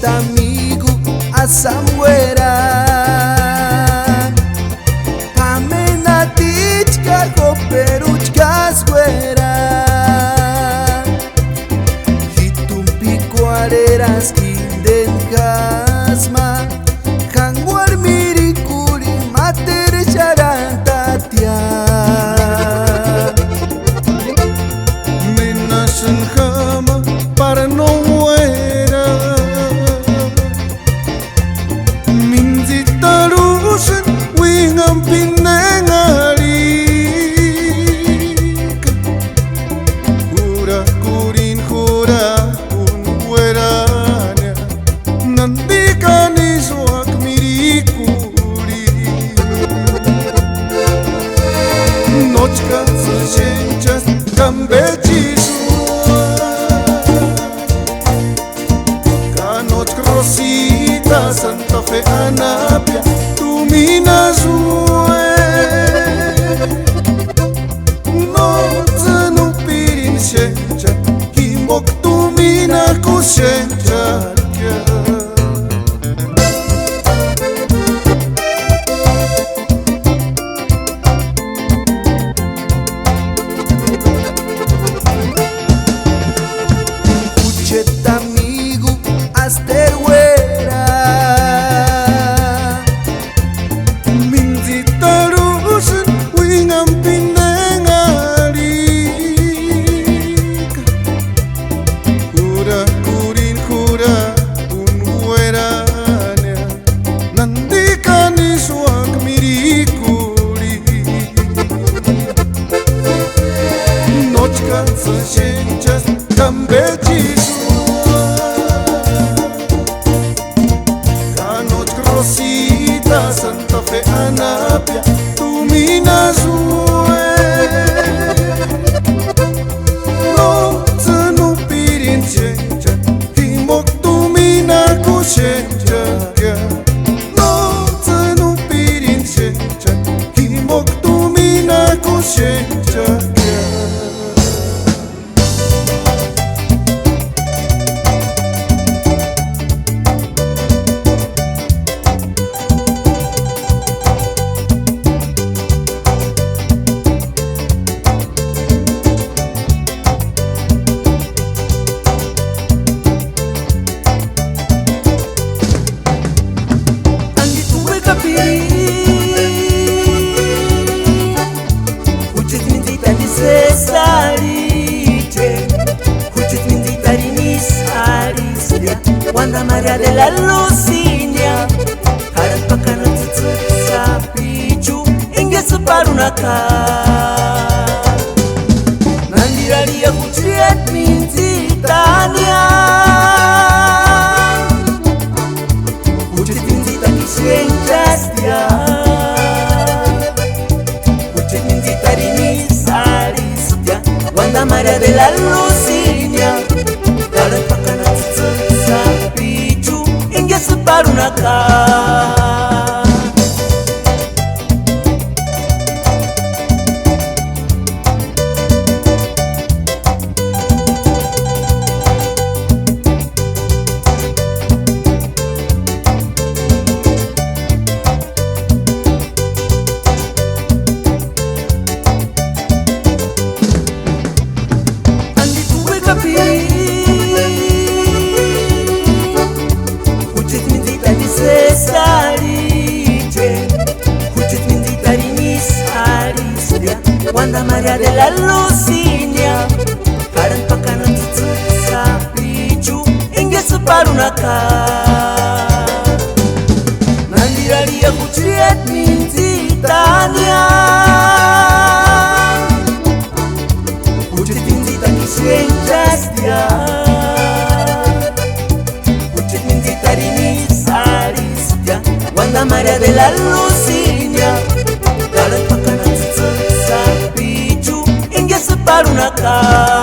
Amigo asamwera pamenatichka koperuchkaswera hitumpicuareras kindenkasma kanguar mirikuri matercharantatia menasan jama para no wingang pinangalika Hura kurin hura unweranya Nandikani soak mirikuri Nochka sashenchas kambechisua Kanochka Rosita Santa Fe Anapia Mina zue no zanu pirin shencha himok tu mina kushencha Uchet amigo asterwera Sashenchas kambechisua Kanochka Rosita Santa Fe Anapia Tu mina zue No zanu pirin shencha Himok tu mina kushencha No zanu pirin shencha Himok tu mina kushencha Wanda Maria de la Lucinia Harat pakana tsutsu sapichu Ingesu parunaka Nandiraria kutriet minzitania Kuchit minzita kishenchastia Kuchit minzita rinisaristia Wanda Maria de la Lucinia Harat pakana tsutsu sapichu Ingesu parunaka Wanda Maria de la Lucinia Haran pakana tsutsu sapichu Ingesu parunaka Nandiraria kutriet minzitania Kuchit minzita kishenchastia Kuchit minzita rinisaristia Wanda Maria de la Lucinia Haran pakana tsutsu sapichu Ingesu parunaka